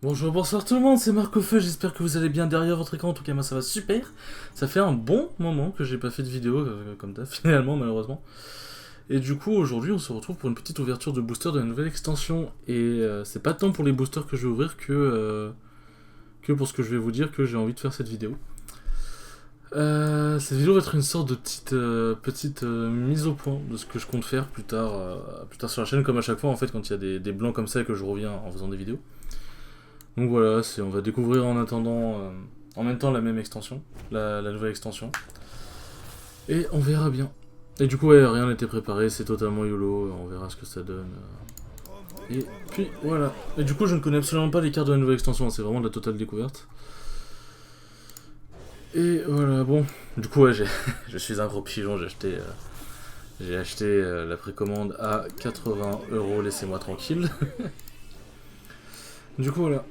Bonjour, bonsoir tout le monde, c'est Marc au Feu, j'espère que vous allez bien derrière votre écran, en tout cas moi ça va super. Ça fait un bon moment que j'ai pas fait de vidéo comme ça, finalement malheureusement. Et du coup aujourd'hui on se retrouve pour une petite ouverture de booster de la nouvelle extension. Et c'est pas tant pour les boosters que je vais ouvrir que pour ce que je vais vous dire que j'ai envie de faire cette vidéo. Cette vidéo va être une sorte de petite mise au point de ce que je compte faire plus tard sur la chaîne, comme à chaque fois en fait quand il y a des blancs comme ça et que je reviens en faisant des vidéos. Donc voilà, on va découvrir en attendant, en même temps la même extension, la nouvelle extension. Et on verra bien. Et du coup, ouais, rien n'était préparé, c'est totalement YOLO, on verra ce que ça donne. Et puis voilà. Et du coup, je ne connais absolument pas les cartes de la nouvelle extension, c'est vraiment de la totale découverte. Et voilà, bon. Du coup, ouais, je suis un gros pigeon, j'ai acheté la précommande à 80 €, laissez-moi tranquille. Du coup, voilà.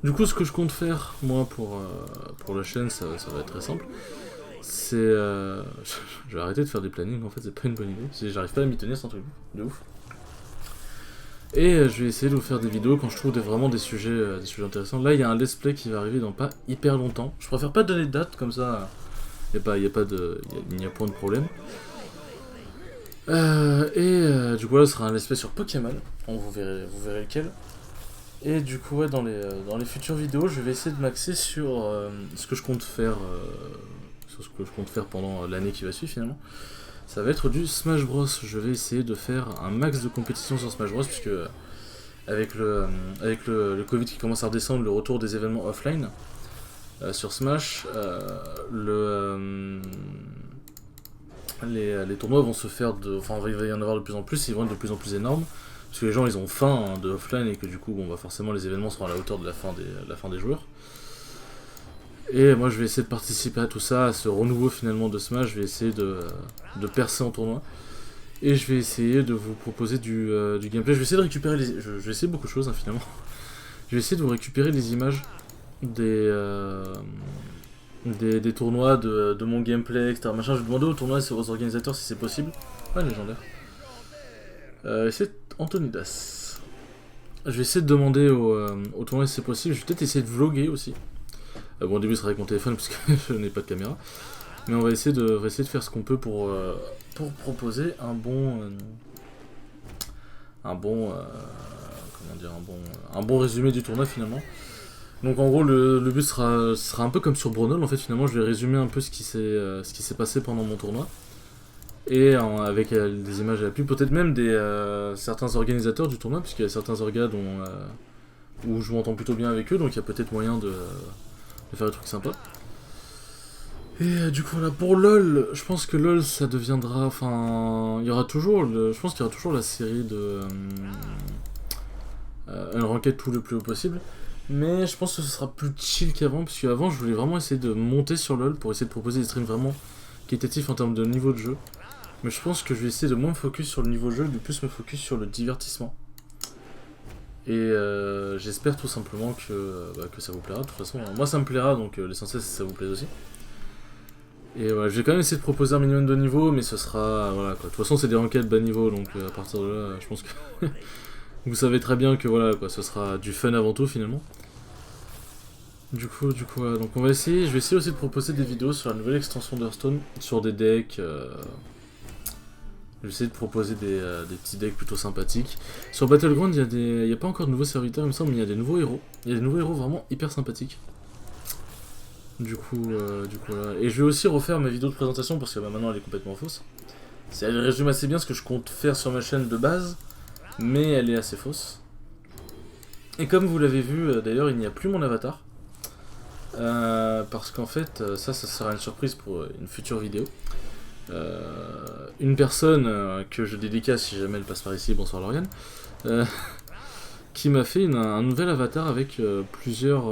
Du coup, ce que je compte faire, moi, pour la chaîne, ça va être très simple. C'est. Je vais arrêter de faire des plannings, en fait, c'est pas une bonne idée. J'arrive pas à m'y tenir, c'est un truc de ouf. Et je vais essayer de vous faire des vidéos quand je trouve vraiment des sujets intéressants. Là, il y a un let's play qui va arriver dans pas hyper longtemps. Je préfère pas donner de date, comme ça, il n'y a point de problème. Du coup, là, ce sera un let's play sur Pokémon. Donc, vous verrez lequel. Et du coup, ouais, dans les futures vidéos, je vais essayer de m'axer sur ce que je compte faire. Sur ce que je compte faire pendant l'année qui va suivre finalement. Ça va être du Smash Bros. Je vais essayer de faire un max de compétition sur Smash Bros. Puisque avec le Covid qui commence à redescendre, le retour des événements offline sur Smash, les tournois vont se faire enfin, il va y en avoir de plus en plus, ils vont être de plus en plus énormes. Parce que les gens ils ont faim de offline et que du coup bon, bah, forcément les événements seront à la hauteur de la fin des joueurs. Et moi je vais essayer de participer à tout ça, à ce renouveau finalement de Smash, je vais essayer de percer en tournoi. Et je vais essayer de vous proposer du gameplay. Je vais essayer de récupérer je vais essayer beaucoup de choses hein, finalement. Je vais essayer de vous récupérer les images des tournois, de mon gameplay, etc. Machin. Je vais demander aux tournois et aux organisateurs si c'est possible. Ah, légendaire. C'est Antonidas. Je vais essayer de demander au tournoi si c'est possible. Je vais peut-être essayer de vlogger aussi. Bon, au début, ce sera avec mon téléphone parce que je n'ai pas de caméra. Mais on va essayer de faire ce qu'on peut pour proposer un bon résumé du tournoi finalement. Donc en gros, le but sera un peu comme sur Braunol. En fait, finalement, je vais résumer un peu ce qui s'est passé pendant mon tournoi. Et avec des images à l'appui, peut-être même certains organisateurs du tournoi, puisqu'il y a certains orgas où je m'entends plutôt bien avec eux, donc il y a peut-être moyen de faire des trucs sympas. Et du coup, là, pour LoL, je pense que LoL, ça deviendra. Enfin, il y aura toujours. Je pense qu'il y aura toujours la série de. Unranked tout le plus haut possible. Mais je pense que ce sera plus chill qu'avant, parce qu'avant, je voulais vraiment essayer de monter sur LoL pour essayer de proposer des streams vraiment qualitatifs en termes de niveau de jeu. Mais je pense que je vais essayer de moins me focus sur le niveau de jeu, de plus me focus sur le divertissement. Et j'espère tout simplement que ça vous plaira. De toute façon, moi ça me plaira, donc l'essentiel c'est que ça vous plaise aussi. Et voilà, je vais quand même essayer de proposer un minimum de niveau, mais ce sera. Voilà quoi. De toute façon, c'est des requêtes bas niveau, donc à partir de là, je pense que. Vous savez très bien que voilà quoi, ce sera du fun avant tout finalement. Du coup, voilà. Donc on va essayer. Je vais essayer aussi de proposer des vidéos sur la nouvelle extension d'Hearthstone, sur des decks. Je vais essayer de proposer des petits decks plutôt sympathiques. Sur Battleground, il n'y a pas encore de nouveaux serviteurs, il me semble, mais il y a des nouveaux héros. Il y a des nouveaux héros vraiment hyper sympathiques. Du coup, voilà. Et je vais aussi refaire ma vidéo de présentation parce que bah, maintenant elle est complètement fausse. Elle résume assez bien ce que je compte faire sur ma chaîne de base, mais elle est assez fausse. Et comme vous l'avez vu, d'ailleurs, il n'y a plus mon avatar. Parce qu'en fait, ça sera une surprise pour une future vidéo. Une personne que je dédicace si jamais elle passe par ici, bonsoir Lauriane, qui m'a fait un nouvel avatar avec plusieurs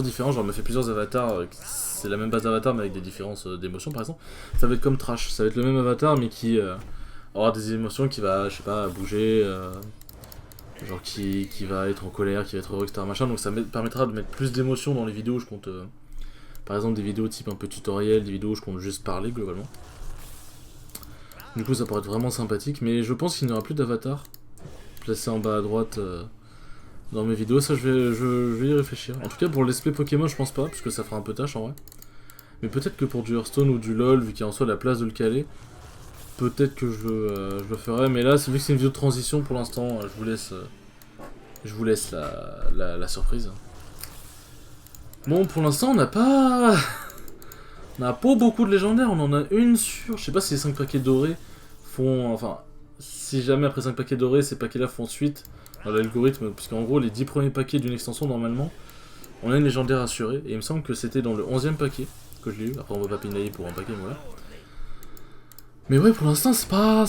différences. Genre, elle m'a fait plusieurs avatars, c'est la même base d'avatar mais avec des différences d'émotions par exemple. Ça va être comme Trash, ça va être le même avatar mais qui aura des émotions, qui va, je sais pas, bouger, genre qui va être en colère, qui va être heureux, etc. Machin. Donc ça me permettra de mettre plus d'émotions dans les vidéos où je compte. Par exemple des vidéos type un peu tutoriel, des vidéos où je compte juste parler globalement. Du coup ça pourrait être vraiment sympathique, mais je pense qu'il n'y aura plus d'avatar. Placé en bas à droite, dans mes vidéos, ça je vais y réfléchir. En tout cas pour l'esprit Pokémon je pense pas, parce que ça fera un peu tâche en vrai. Mais peut-être que pour du Hearthstone ou du LoL, vu qu'il y a en soi la place de le caler, peut-être que je le ferai. Mais là, vu que c'est une vidéo de transition pour l'instant, je vous laisse la surprise. Bon, pour l'instant on n'a pas... on n'a pas beaucoup de légendaires, on en a une sur... Je sais pas si les 5 paquets dorés font... Enfin, si jamais après 5 paquets dorés, ces paquets-là font suite dans l'algorithme, puisqu'en gros, les 10 premiers paquets d'une extension, normalement, on a une légendaire assurée, et il me semble que c'était dans le 11e paquet que je l'ai eu. Après, on va pas pinailler pour un paquet, voilà. Mais ouais, pour l'instant, c'est pas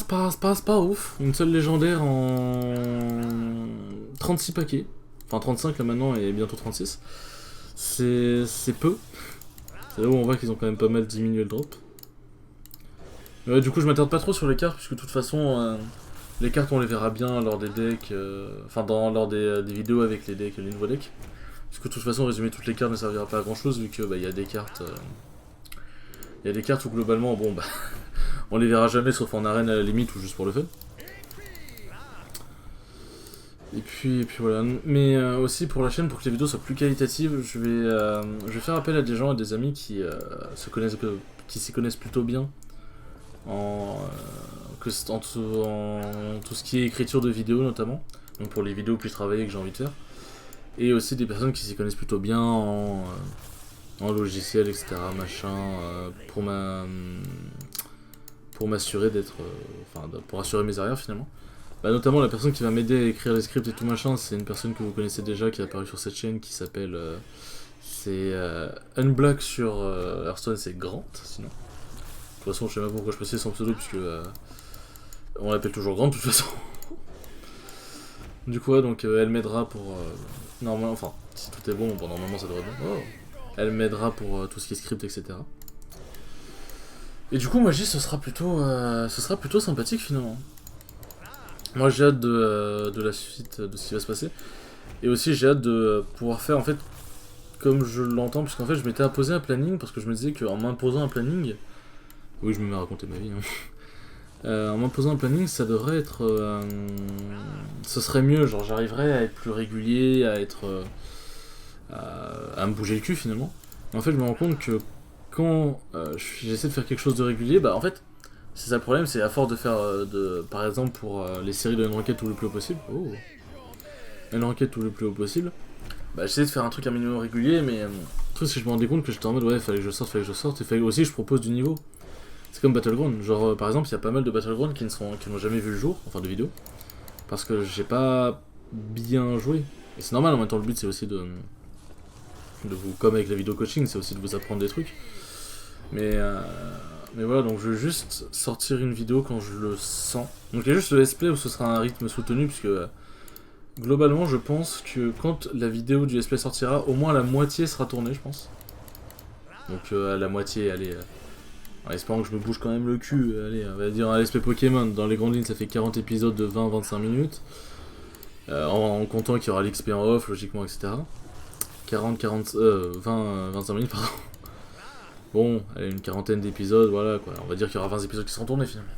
ouf. Une seule légendaire en 36 paquets. Enfin, 35 là maintenant, et bientôt 36. C'est peu. C'est là où on voit qu'ils ont quand même pas mal diminué le drop. Ouais, du coup, je m'attarde pas trop sur les cartes, puisque de toute façon, les cartes, on les verra bien lors des decks, enfin, lors des vidéos avec les decks, les nouveaux decks. Parce que de toute façon, résumer toutes les cartes ne servira pas à grand chose, vu que bah, y a des cartes. Il y a des cartes où globalement, bon, bah, on les verra jamais, sauf en arène à la limite, ou juste pour le fun. Et puis voilà. Mais aussi pour la chaîne, pour que les vidéos soient plus qualitatives, je vais faire appel à des gens, à des amis qui s'y connaissent plutôt bien en tout ce qui est écriture de vidéos notamment. Donc pour les vidéos plus travaillées que j'ai envie de faire. Et aussi des personnes qui s'y connaissent plutôt bien en logiciel, etc. Machin, pour m'assurer d'être... enfin, pour assurer mes arrières finalement. Bah, notamment la personne qui va m'aider à écrire les scripts et tout machin, c'est une personne que vous connaissez déjà qui est apparue sur cette chaîne qui s'appelle... c'est Unblack sur Hearthstone, c'est Grant sinon. De toute façon, je sais pas pourquoi je précise son pseudo, puisque on l'appelle toujours Grant de toute façon. Du coup, ouais, donc elle m'aidera pour... normalement, enfin, si tout est bon, normalement ça devrait être bon. Oh. Elle m'aidera pour tout ce qui est script, etc. Et du coup, moi, je dis, ce sera plutôt sympathique finalement. Moi, j'ai hâte de la suite, de ce qui va se passer. Et aussi, j'ai hâte de pouvoir faire, en fait, comme je l'entends, parce qu'en fait, je m'étais imposé un planning, parce que je me disais qu'en m'imposant un planning... Oui, je me mets à raconter ma vie. En m'imposant un planning, ça devrait être... ce serait mieux, genre j'arriverais à être plus régulier, à me bouger le cul finalement. Mais en fait, je me rends compte que quand j'essaie de faire quelque chose de régulier, bah en fait, c'est ça le problème, c'est à force de faire, par exemple pour les séries de Unranked tout le plus haut possible, Unranked tout le plus haut possible, bah j'essaie de faire un truc un minimum régulier, mais le truc c'est que je me rendais compte que j'étais en mode ouais, fallait que je sorte, et fallait aussi que je propose du niveau. C'est comme Battleground, genre par exemple il y a pas mal de Battleground qui n'ont jamais vu le jour, enfin de vidéos, parce que j'ai pas bien joué. Et c'est normal, en même temps le but c'est aussi de vous, comme avec la vidéo coaching, c'est aussi de vous apprendre des trucs. Mais voilà, donc je vais juste sortir une vidéo quand je le sens. Donc il y a juste le let's play où ce sera un rythme soutenu, puisque globalement je pense que quand la vidéo du let's play sortira, au moins la moitié sera tournée, je pense. Donc à la moitié, allez... en espérant que je me bouge quand même le cul, allez, on va dire un let's play Pokémon, dans les grandes lignes ça fait 40 épisodes de 20-25 minutes. En comptant qu'il y aura l'XP en off, logiquement, etc. 25 minutes, pardon. Bon, allez, une quarantaine d'épisodes, voilà quoi. On va dire qu'il y aura 20 épisodes qui seront tournés finalement.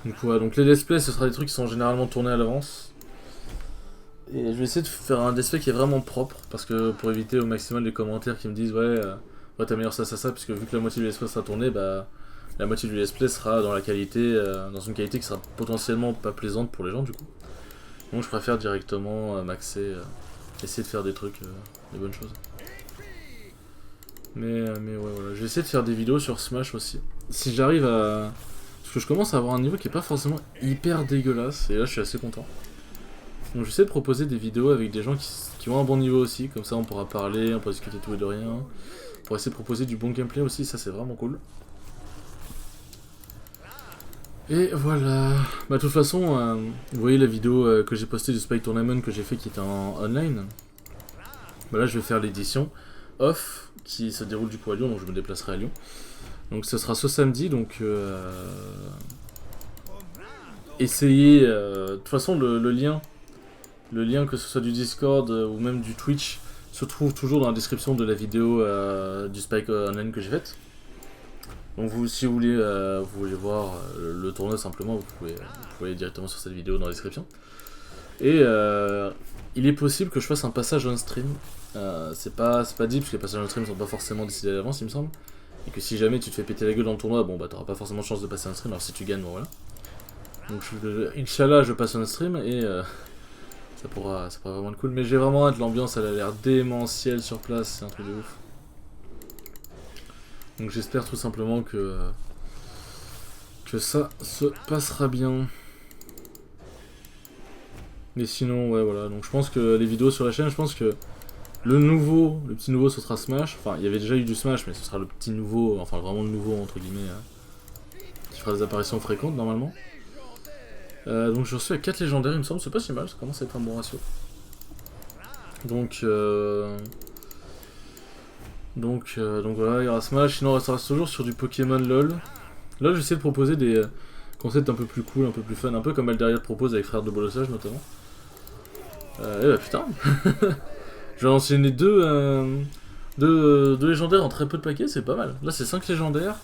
Donc voilà, donc les let's play ce sera des trucs qui sont généralement tournés à l'avance. Et je vais essayer de faire un let's play qui est vraiment propre, parce que pour éviter au maximum les commentaires qui me disent ouais, t'améliores ça, puisque vu que la moitié du let's play sera tournée, bah la moitié du let's play sera dans la qualité, dans une qualité qui sera potentiellement pas plaisante pour les gens du coup. Donc je préfère directement maxer, essayer de faire des trucs, des bonnes choses. Mais ouais, voilà, je vais essayer de faire des vidéos sur Smash aussi. Si j'arrive à... Parce que je commence à avoir un niveau qui est pas forcément hyper dégueulasse, et là je suis assez content. Donc j'essaie de proposer des vidéos avec des gens qui ont un bon niveau aussi, comme ça on pourra parler, on pourra discuter tout et de rien. Pour essayer de proposer du bon gameplay aussi, ça c'est vraiment cool. Et voilà. Bah de toute façon, vous voyez la vidéo que j'ai postée du Spike Tournament que j'ai fait qui était en online. Bah là je vais faire l'édition off qui se déroule du coup à Lyon, donc je me déplacerai à Lyon. Donc ce sera ce samedi, donc essayez, de toute façon le lien que ce soit du Discord ou même du Twitch se trouve toujours dans la description de la vidéo du Spike Online que j'ai faite. Donc vous, si vous voulez voir le tournoi simplement, vous pouvez aller directement sur cette vidéo dans la description. Et il est possible que je fasse un passage on stream. C'est pas dit, parce que les passages on stream sont pas forcément décidés à l'avance, il me semble. Et que si jamais tu te fais péter la gueule dans le tournoi, bon bah t'auras pas forcément de chance de passer un stream, alors si tu gagnes, bon voilà. Donc Inch'Allah, je passe un stream et ça pourra vraiment être cool. Mais j'ai vraiment hâte, l'ambiance elle a l'air démentielle sur place, c'est un truc de ouf. Donc j'espère tout simplement que ça se passera bien. Mais sinon, ouais, voilà. Donc je pense que les vidéos sur la chaîne, je pense que le petit nouveau, ce sera Smash. Enfin, il y avait déjà eu du Smash, mais ce sera le petit nouveau, enfin vraiment le nouveau, entre guillemets, qui fera des apparitions fréquentes normalement. Donc je suis à 4 légendaires, il me semble, c'est pas si mal, ça commence à être un bon ratio. Donc voilà, il y aura Smash, sinon on restera toujours sur du Pokémon LOL. Là, j'essaie de proposer des concepts un peu plus cool, un peu plus fun, un peu comme Alderia propose avec Frère de Bolossage notamment. Et bah putain je vais enchaîner deux légendaires en très peu de paquets, c'est pas mal. Là, c'est 5 légendaires.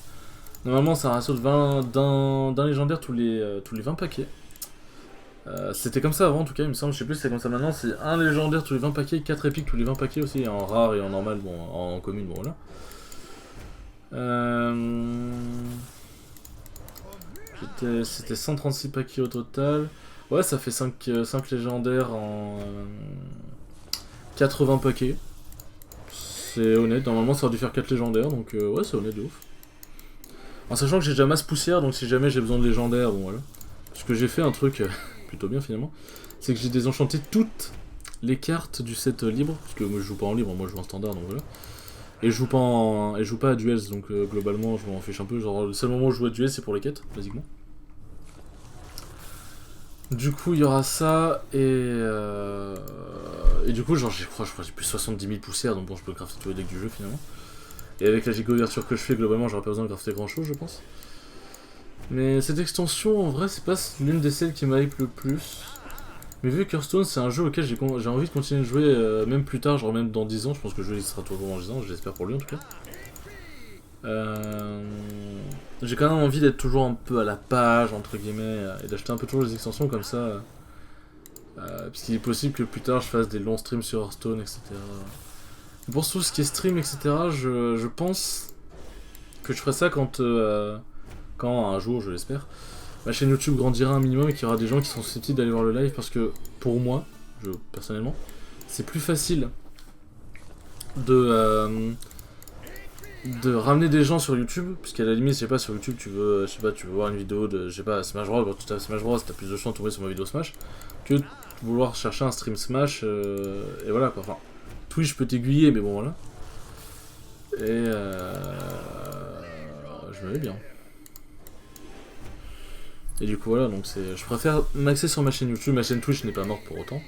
Normalement, c'est un ratio de 20 d'un légendaire tous les 20 paquets. C'était comme ça avant, en tout cas, il me semble. Je sais plus si c'est comme ça maintenant. C'est un légendaire tous les 20 paquets, 4 épiques tous les 20 paquets aussi, en rare et en normal, bon, en commune, bon voilà. C'était 136 paquets au total. Ouais, ça fait 5 légendaires en 80 paquets. C'est honnête, normalement ça aurait dû faire 4 légendaires, donc ouais, c'est honnête de ouf. En sachant que j'ai déjà masse poussière, donc si jamais j'ai besoin de légendaires, bon voilà. Parce que j'ai fait un truc plutôt bien finalement, c'est que j'ai désenchanté toutes les cartes du set libre, parce que moi je joue pas en libre, moi je joue en standard, donc voilà. Et je joue pas à duels, donc globalement je m'en fiche un peu, genre le seul moment où je joue à duels c'est pour les quêtes, basiquement. Du coup il y aura ça, et du coup genre je crois j'ai plus 70 000 poussières, donc bon je peux crafter tous les decks du jeu finalement. Et avec la giga-ouverture que je fais, globalement j'aurais pas besoin de crafter grand chose je pense. Mais cette extension en vrai c'est pas l'une des celles qui m'hype le plus. Mais vu que Hearthstone c'est un jeu auquel j'ai envie de continuer de jouer même plus tard, genre même dans 10 ans, je pense que le jeu il sera toujours dans 10 ans, j'espère pour lui en tout cas. J'ai quand même envie d'être toujours un peu à la page entre guillemets et d'acheter un peu toujours les extensions comme ça. Puisqu'il est possible que plus tard je fasse des longs streams sur Hearthstone, etc. Pour tout ce qui est stream, etc., je pense que je ferai ça quand un jour, je l'espère, ma chaîne YouTube grandira un minimum et qu'il y aura des gens qui sont susceptibles d'aller voir le live, parce que pour moi, personnellement, c'est plus facile de ramener des gens sur YouTube, puisqu'à la limite, je sais pas, sur YouTube, tu veux voir une vidéo de, je sais pas, Smash Bros, quand tu tapes Smash Bros, t'as plus de chances de tomber sur ma vidéo Smash, que de vouloir chercher un stream Smash, et voilà quoi, enfin, Twitch peut t'aiguiller, mais bon voilà. Et je me mets bien. Et du coup voilà, donc je préfère m'axer sur ma chaîne YouTube, ma chaîne Twitch n'est pas morte pour autant.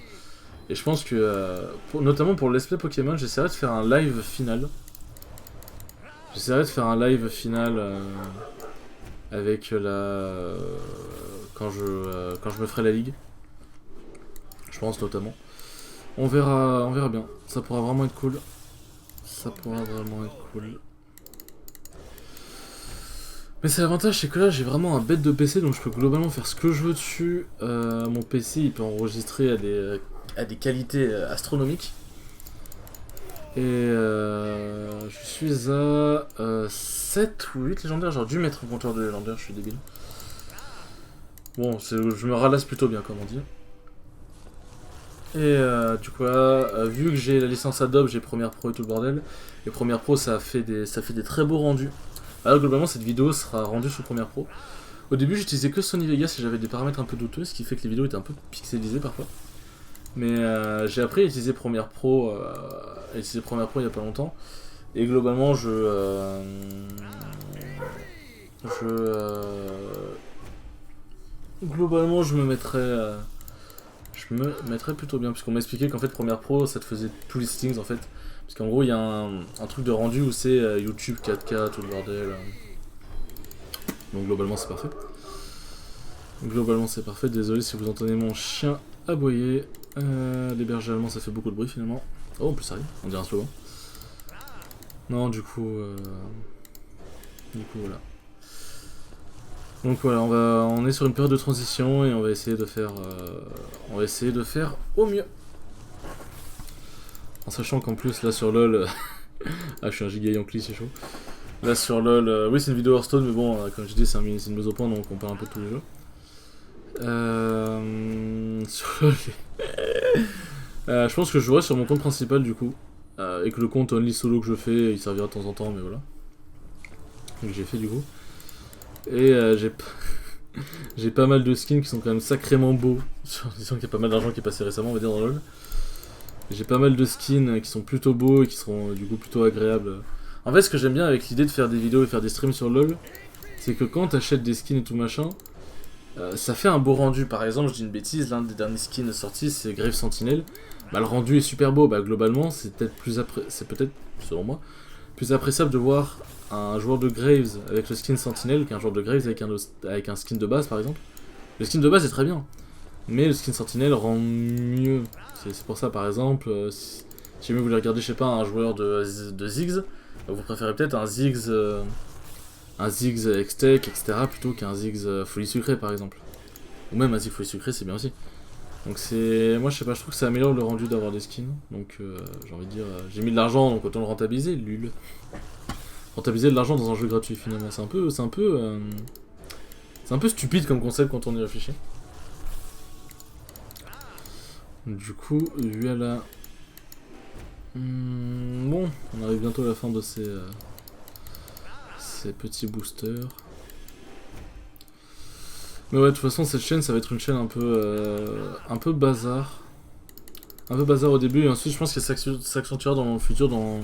Et je pense que, notamment pour le let's play Pokémon, j'essaierai de faire un live final. Avec quand je me ferai la ligue. Je pense notamment. On verra bien. Ça pourra vraiment être cool. Mais c'est l'avantage, c'est que là j'ai vraiment un bête de PC, donc je peux globalement faire ce que je veux dessus. Mon PC il peut enregistrer à des qualités astronomiques. Et je suis à 7 ou 8 légendaires, j'aurais dû mettre un compteur de légendaires, je suis débile. Bon, je me ralasse plutôt bien comme on dit. Et du coup vu que j'ai la licence Adobe, j'ai Premiere Pro et tout le bordel. Et Premiere Pro ça fait des très beaux rendus. Alors globalement cette vidéo sera rendue sous Premiere Pro. Au début j'utilisais que Sony Vegas et j'avais des paramètres un peu douteux, ce qui fait que les vidéos étaient un peu pixelisées parfois. Mais j'ai appris à utiliser Premiere Pro, il y a pas longtemps. Et globalement globalement je me mettrais plutôt bien, puisqu'on m'a expliqué qu'en fait Premiere Pro ça te faisait tous les settings en fait. Parce qu'en gros il y a un truc de rendu où c'est YouTube 4K, tout le bordel. Donc globalement c'est parfait. Désolé si vous entendez mon chien aboyer. Les bergers allemands ça fait beaucoup de bruit finalement. Oh en plus ça arrive, on dirait un slogan. Non du coup voilà. Donc voilà, on est sur une période de transition et on va essayer de faire, au mieux. En sachant qu'en plus là sur LoL, ah je suis un giga Yankee, c'est chaud. Là sur LoL, oui c'est une vidéo Hearthstone mais bon comme je dis c'est une mise au point donc on parle un peu de tous les jeux. Sur LoL, je pense que je jouerai sur mon compte principal du coup. Et que le compte Only Solo que je fais, il servira de temps en temps mais voilà. Donc j'ai fait du coup. Et j'ai pas mal de skins qui sont quand même sacrément beaux. Disons qu'il y a pas mal d'argent qui est passé récemment on va dire dans LoL. J'ai pas mal de skins qui sont plutôt beaux et qui seront du coup plutôt agréables. En fait, ce que j'aime bien avec l'idée de faire des vidéos et faire des streams sur LoL, c'est que quand t'achètes des skins et tout machin, ça fait un beau rendu. Par exemple, je dis une bêtise, l'un des derniers skins sortis c'est Grave Sentinel. Bah, le rendu est super beau. Bah, globalement, c'est peut-être, selon moi, plus appréciable de voir un joueur de Graves avec le skin Sentinel qu'un joueur de Graves avec un skin de base par exemple. Le skin de base est très bien, mais le skin Sentinel rend mieux. C'est pour ça par exemple, si jamais vous voulez regarder, je sais pas, un joueur de Ziggs, vous préférez peut-être un Ziggs X-Tech, etc. plutôt qu'un Ziggs Folie Sucrée par exemple. Ou même un Ziggs Folie Sucrée c'est bien aussi. Donc c'est... Moi je sais pas, je trouve que ça améliore le rendu d'avoir des skins. Donc j'ai envie de dire, j'ai mis de l'argent donc autant le rentabiliser, lul. Rentabiliser de l'argent dans un jeu gratuit finalement, c'est un peu stupide comme concept quand on y réfléchit. Du coup, voilà. Bon, on arrive bientôt à la fin de ces petits boosters. Mais ouais, de toute façon, cette chaîne, ça va être une chaîne un peu bazar. Un peu bazar au début, et ensuite, je pense qu'elle s'accentuera dans le futur dans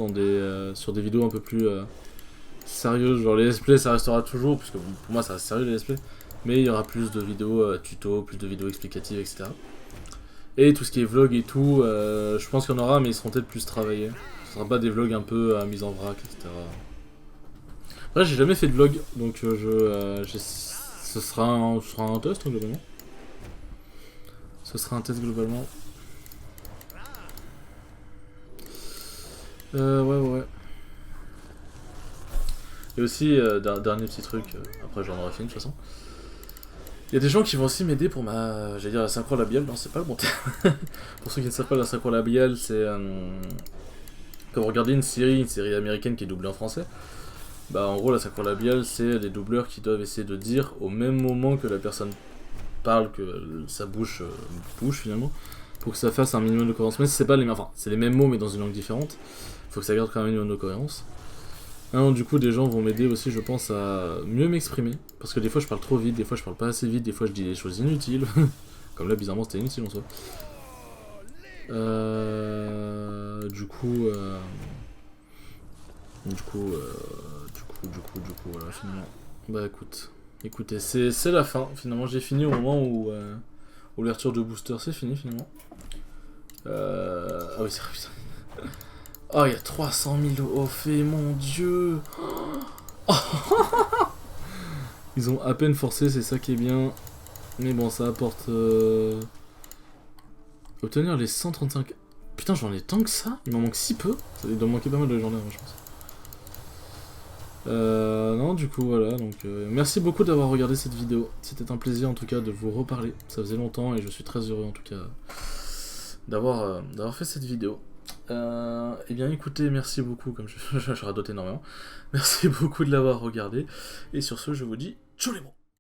des sur des vidéos un peu plus sérieuses. Genre les let's play, ça restera toujours, puisque pour moi, ça reste sérieux les let's play. Mais il y aura plus de vidéos tuto, plus de vidéos explicatives, etc. Et tout ce qui est vlog et tout, je pense qu'il y en aura, mais ils seront peut-être plus travaillés. Ce sera pas des vlogs un peu mise en vrac, etc. Après, j'ai jamais fait de vlog, donc ce sera un test globalement. Ce sera un test globalement. Ouais. Et aussi, dernier petit truc, après j'en aurai fini de toute façon. Il y a des gens qui vont aussi m'aider pour j'allais dire la synchro labiale, non c'est pas le bon terme. Pour ceux qui ne savent pas, la synchro labiale c'est... quand vous regardez une série américaine qui est doublée en français, bah en gros la synchro labiale c'est les doubleurs qui doivent essayer de dire au même moment que la personne parle, que sa bouche bouge finalement, pour que ça fasse un minimum de cohérence. Mais c'est pas les mêmes, enfin c'est les mêmes mots mais dans une langue différente, faut que ça garde quand même un minimum de cohérence. Alors, du coup, des gens vont m'aider aussi, je pense, à mieux m'exprimer. Parce que des fois, je parle trop vite, des fois, je parle pas assez vite, des fois, je dis des choses inutiles. Comme là, bizarrement, c'était inutile en soi. Du coup, voilà, finalement. Bah, écoutez, c'est la fin. Finalement, j'ai fini au moment où l'ouverture de booster, c'est fini, finalement. Ah oui, c'est vrai, putain. Oh, il y a 300 000 off, mon dieu. Oh. Ils ont à peine forcé, c'est ça qui est bien. Mais bon, ça apporte... Obtenir les 135... Putain, j'en ai tant que ça. Il m'en manque si peu. Ça doit manquer pas mal de journées, je pense. Non, du coup, voilà. Donc, merci beaucoup d'avoir regardé cette vidéo. C'était un plaisir, en tout cas, de vous reparler. Ça faisait longtemps et je suis très heureux, en tout cas, d'avoir fait cette vidéo. Eh bien écoutez, merci beaucoup, comme je radote énormément. Merci beaucoup de l'avoir regardé. Et sur ce, je vous dis, tchou les bons.